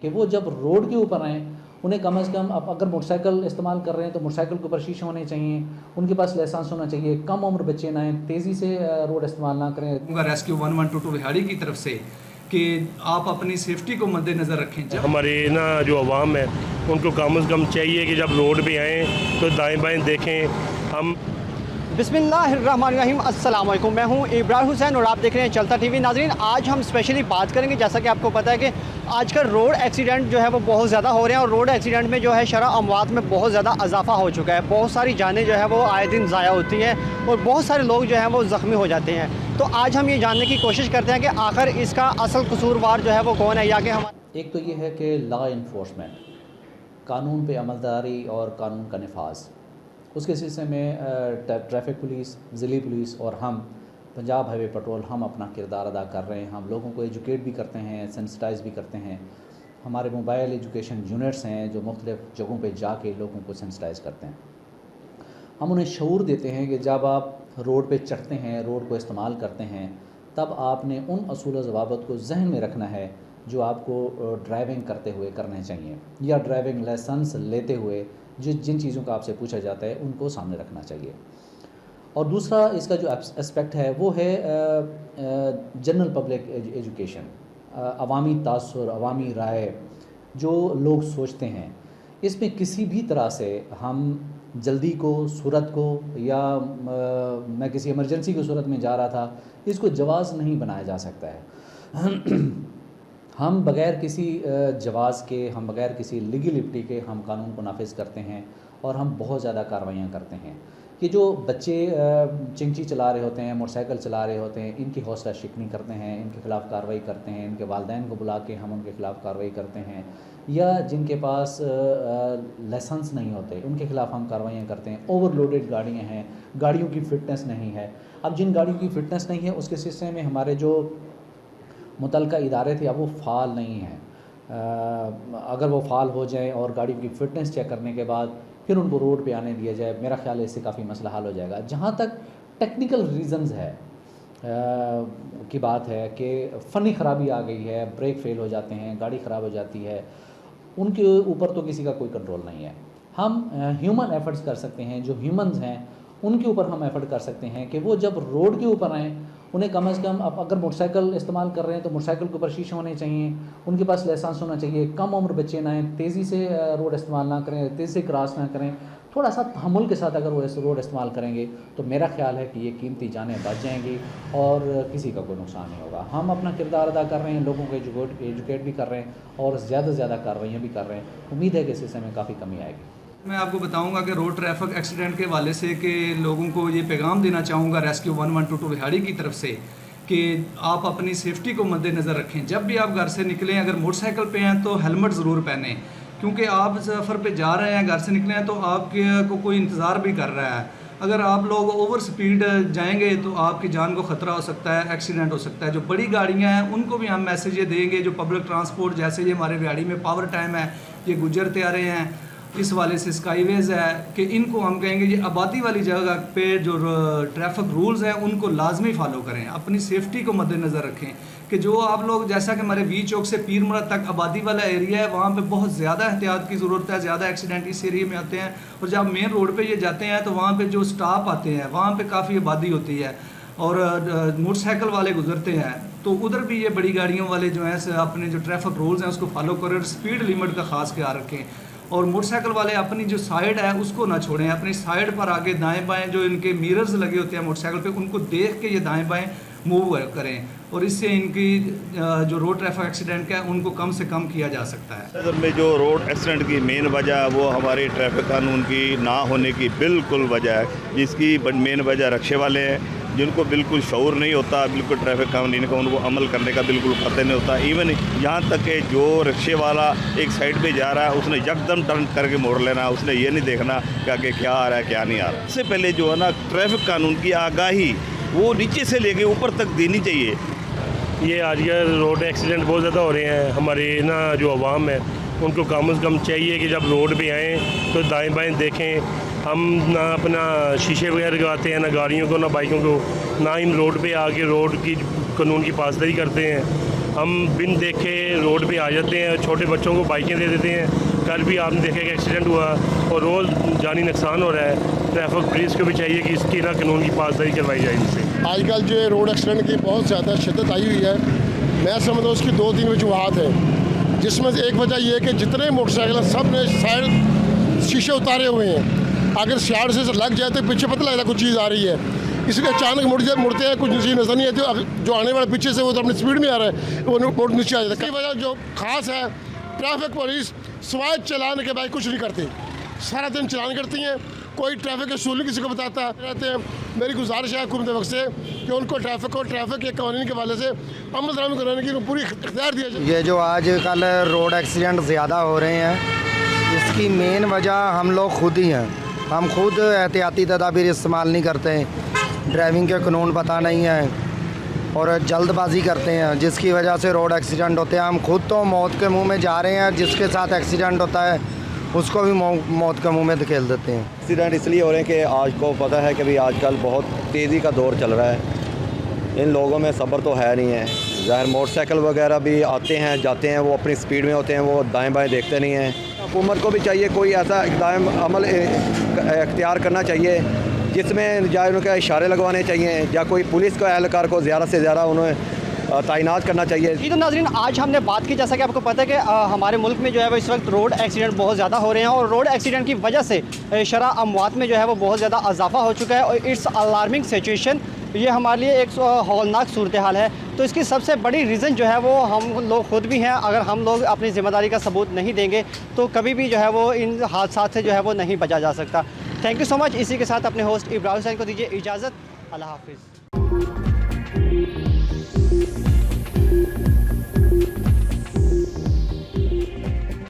कि वो जब रोड के ऊपर आएँ उन्हें कम से कम, अब अगर मोटरसाइकिल इस्तेमाल कर रहे हैं तो मोटरसाइकिल के ऊपर शीशे होने चाहिए, उनके पास लाइसेंस होना चाहिए, कम उम्र बच्चे ना आएँ, तेज़ी से रोड इस्तेमाल ना करें। रेस्क्यू 1122 विहाड़ी की तरफ से कि आप अपनी सेफ्टी को मद्देनज़र रखें। हमारे ना जो अवाम है उनको कम से कम चाहिए कि जब रोड पे आएँ तो दाएं बाएं देखें। हम बिस्मिल्लाहिर्रहमानिर्रहीम, अस्सलाम वालेकुम। मैं हूं इब्राहिम हुसैन और आप देख रहे हैं चलता टीवी। नाज़रीन, आज हम स्पेशली बात करेंगे, जैसा कि आपको पता है कि आजकल रोड एक्सीडेंट जो है वो बहुत ज़्यादा हो रहे हैं और रोड एक्सीडेंट में जो है शरह अमवात में बहुत ज़्यादा इजाफा हो चुका है। बहुत सारी जानें जो है वो आए दिन ज़ाया होती हैं और बहुत सारे लोग जो हैं वो ज़ख्मी हो जाते हैं। तो आज हम ये जानने की कोशिश करते हैं कि आखिर इसका असल कसूरवार जो है वो कौन है, या कि हमारे एक तो ये है कि लॉ इन्फोर्समेंट, कानून पे अमलदारी और कानून का नफाज, उसके सिलसिले में ट्रैफिक पुलिस, ज़िली पुलिस और हम पंजाब हाईवे पेट्रोल हम अपना किरदार अदा कर रहे हैं। हम लोगों को एजुकेट भी करते हैं, सेंसिटाइज़ भी करते हैं। हमारे मोबाइल एजुकेशन यूनिट्स हैं जो मुख्तलिफ़ जगहों पे जाके लोगों को सेंसिटाइज़ करते हैं। हम उन्हें शऊर देते हैं कि जब आप रोड पे चढ़ते हैं, रोड को इस्तेमाल करते हैं, तब आपने उन असूल ज़वाबित को जहन में रखना है जो आपको ड्राइविंग करते हुए करने चाहिए, या ड्राइविंग लाइसेंस लेते हुए जिन चीज़ों का आपसे पूछा जाता है उनको सामने रखना चाहिए। और दूसरा इसका जो एस्पेक्ट है वो है जनरल पब्लिक एजुकेशन, अवामी तासुर, अवामी राय, जो लोग सोचते हैं। इसमें किसी भी तरह से हम जल्दी को, सूरत को, या मैं किसी इमरजेंसी की सूरत में जा रहा था, इसको जवाज़ नहीं बनाया जा सकता है। हम बग़ैर किसी जवाज़ के, हम बग़ैर किसी लीगलिटी के हम कानून को नाफिज करते हैं और हम बहुत ज़्यादा कार्रवाइयाँ करते हैं। कि जो बच्चे चिंची चला रहे होते हैं, मोटरसाइकिल चला रहे होते हैं, इनकी हौसला शिकनी करते हैं, इनके ख़िलाफ़ कार्रवाई करते हैं, इनके वालिदैन को बुला के हम उनके ख़िलाफ़ कार्रवाई करते हैं, या जिनके पास लाइसेंस नहीं होते उनके ख़िलाफ़ हम कार्रवाइयाँ करते हैं। ओवरलोडेड गाड़ियाँ हैं, गाड़ियों की फ़िटनेस नहीं है। अब जिन गाड़ियों की फ़िटनेस नहीं है उसके सिलसिले में हमारे जो मुतल्लिका इदारे थे अब वो फ़ाल नहीं हैं। अगर वो फ़ाल हो जाएं और गाड़ियों की फ़िटनेस चेक करने के बाद फिर उनको रोड पे आने दिया जाए, मेरा ख़्याल है इससे काफ़ी मसला हल हो जाएगा। जहाँ तक टेक्निकल रीज़न्स है की बात है कि फ़नी ख़राबी आ गई है, ब्रेक फ़ेल हो जाते हैं, गाड़ी ख़राब हो जाती है, उनके ऊपर तो किसी का कोई कंट्रोल नहीं है। हम ह्यूमन एफ़र्ट्स कर सकते हैं, जो ह्यूमन्स हैं उनके ऊपर हम एफ़र्ट कर सकते हैं कि वो जब रोड के ऊपर आएँ उन्हें कम से कम, अब अगर मोटरसाइकिल इस्तेमाल कर रहे हैं तो मोटरसाइकिल के ऊपर शीशे होने चाहिए, उनके पास लाइसेंस होना चाहिए, कम उम्र बच्चे ना आएँ, तेज़ी से रोड इस्तेमाल ना करें, तेज़ी से क्रॉस ना करें। थोड़ा सा तहम्मुल के साथ अगर वो रोड इस्तेमाल करेंगे तो मेरा ख़्याल है कि ये कीमती जानें बच जाएंगी और किसी का कोई नुकसान नहीं होगा। हम अपना किरदार अदा कर रहे हैं, लोगों को एजुकेट भी कर रहे हैं और ज़्यादा से ज़्यादा कार्रवाइयाँ भी कर रहे हैं। उम्मीद है कि इस सिलसिले में काफ़ी कमी आएगी। मैं आपको बताऊंगा कि रोड ट्रैफिक एक्सीडेंट के हवाले से कि लोगों को ये पैगाम देना चाहूँगा रेस्क्यू 1122 विहाड़ी की तरफ से कि आप अपनी सेफ्टी को मद्देनज़र रखें। जब भी आप घर से निकलें, अगर मोटरसाइकिल पे हैं तो हेलमेट ज़रूर पहनें, क्योंकि आप सफ़र पे जा रहे हैं, घर से निकले हैं तो आपके को कोई इंतज़ार भी कर रहा है। अगर आप लोग ओवर स्पीड जाएंगे तो आपकी जान को ख़तरा हो सकता है, एक्सीडेंट हो सकता है। जो बड़ी गाड़ियाँ हैं उनको भी हम मैसेज ये देंगे, जो पब्लिक ट्रांसपोर्ट, जैसे ये हमारे विहाड़ी में पावर टाइम है, ये गुजर त्यारे हैं, इस वाले से स्काईवेज़ है, कि इनको हम कहेंगे ये आबादी वाली जगह पे जो ट्रैफिक रूल्स हैं उनको लाजमी फॉलो करें, अपनी सेफ्टी को मद्देनज़र रखें। कि जो आप लोग, जैसा कि हमारे वी चौक से पीर मुराद तक आबादी वाला एरिया है, वहाँ पे बहुत ज़्यादा एहतियात की ज़रूरत है, ज़्यादा एक्सीडेंट इस एरिया में आते हैं। और जब मेन रोड पे ये जाते हैं तो वहाँ पे जो स्टाफ आते हैं वहाँ पे काफ़ी आबादी होती है और मोटरसाइकिल वाले गुजरते हैं, तो उधर भी ये बड़ी गाड़ियों वाले जो हैं अपने जो ट्रैफिक रूल्स हैं उसको फॉलो करें और स्पीड लिमिट का ख़ास ख्याल रखें। और मोटरसाइकिल वाले अपनी जो साइड है उसको ना छोड़ें, अपनी साइड पर आगे दाएं बाएं जो इनके मिरर्स लगे होते हैं मोटरसाइकिल पे उनको देख के ये दाएं बाएं मूव करें, और इससे इनकी जो रोड ट्रैफिक एक्सीडेंट है उनको कम से कम किया जा सकता है। सदर में जो रोड एक्सीडेंट की मेन वजह वो हमारे ट्रैफिक कानून की ना होने की बिल्कुल वजह है, जिसकी मेन वजह रक्शे वाले हैं, जिनको बिल्कुल शऊर नहीं होता, बिल्कुल ट्रैफिक कानून का उनको अमल करने का बिल्कुल पता नहीं होता। इवन यहाँ तक कि जो रिक्शे वाला एक साइड पे जा रहा है उसने यकदम टर्न करके मोड़ लेना, उसने ये नहीं देखना कि आगे क्या आ रहा है क्या नहीं आ रहा। इससे पहले जो है ना ट्रैफिक कानून की आगाही वो नीचे से लेके ऊपर तक देनी चाहिए। ये आजकल रोड एक्सीडेंट बहुत ज़्यादा हो रहे हैं। हमारे ना जो अवाम है उनको कम से कम चाहिए कि जब रोड पे आएँ तो दाएं बाएं देखें। हम ना अपना शीशे वगैरह लगाते हैं, ना गाड़ियों को ना बाइकों को, ना हम रोड पे आके रोड की कानून की पासदारी करते हैं। हम बिन देखे रोड पे आ जाते हैं, छोटे बच्चों को बाइकें दे देते हैं। कल भी आपने देखा कि एक्सीडेंट हुआ और रोज़ जानी नुकसान हो रहा है। ट्रैफिक पुलिस को भी चाहिए कि इसकी ना कानून की पासदारी करवाई जाए इनसे। आजकल जो रोड एक्सीडेंट की बहुत ज़्यादा शिद्दत आई हुई है। मैं समझता हूँ उसकी 2-3 वजूहत हैं, जिसमें से एक वजह यह है कि जितने मोटरसाइकिल हैं सब ने साइड शीशे उतारे हुए हैं। अगर साइड से लग जाए तो पीछे पता लगता कुछ चीज़ आ रही है, इसलिए अचानक मुड़ते हैं, कुछ चीज़ नज़र नहीं आती। जो आने वाले पीछे से वो तो अपनी स्पीड में आ रहा है, वो मोड़ नीचे आ जाता है। कई वजह जो खास है, ट्रैफिक पुलिस स्वाद चलाने के बाद कुछ नहीं करती, सारा दिन चलान करती हैं। कोई ट्रैफिक असूल किसी को बताता रहते हैं। मेरी गुजारिश है हुकूमत वक्त से कि उनको ट्रैफिक के कानून के हवाले से अमल दरामद कराने की पूरी इख्तियार दिया जाए। ये जो आजकल रोड एक्सीडेंट ज़्यादा हो रहे हैं, इसकी मेन वजह हम लोग खुद ही हैं। हम खुद एहतियाती तदाबीर इस्तेमाल नहीं करते, ड्राइविंग के कानून पता नहीं है और जल्दबाजी करते हैं, जिसकी वजह से रोड एक्सीडेंट होते हैं। हम खुद तो मौत के मुंह में जा रहे हैं, जिसके साथ एक्सीडेंट होता है उसको भी मौत के मुंह में धकेल देते हैं। एक्सीडेंट इसलिए हो रहे हैं कि आज को पता है कि भी आजकल बहुत तेज़ी का दौर चल रहा है, इन लोगों में सब्र तो है नहीं है। ज़ाहिर मोटरसाइकिल वगैरह भी आते हैं जाते हैं, वो अपनी स्पीड में होते हैं, वो दाएं बाएं देखते नहीं हैं। हुकूमत को भी चाहिए कोई ऐसा इक़दाम अमल इख्तियार करना चाहिए जिसमें या उनके इशारे लगवाने चाहिए या कोई पुलिस का एहलकार को ज़्यादा से ज़्यादा उन्हें तैनात करना चाहिए। जी तो नाज़रीन, आज हमने बात की, जैसा कि आपको पता है कि हमारे मुल्क में जो है वो इस वक्त रोड एक्सीडेंट बहुत ज़्यादा हो रहे हैं और रोड एक्सीडेंट की वजह से शरह अमवात में जो है वो बहुत ज़्यादा इजाफा हो चुका है और इट्स अलार्मिंग सिचुएशन। ये हमारे लिए एक हौलनाक सूरत हाल है। तो इसकी सबसे बड़ी रीज़न जो है वो हम लोग खुद भी हैं। अगर हम लोग अपनी ज़िम्मेदारी का सबूत नहीं देंगे तो कभी भी जो है वो इन हादसात से जो है वो नहीं बचा जा सकता। Thank you so much. इसी के साथ अपने होस्ट इब्राहिम हुसैन को दीजिए इजाज़त। अल्लाह हाफिज़।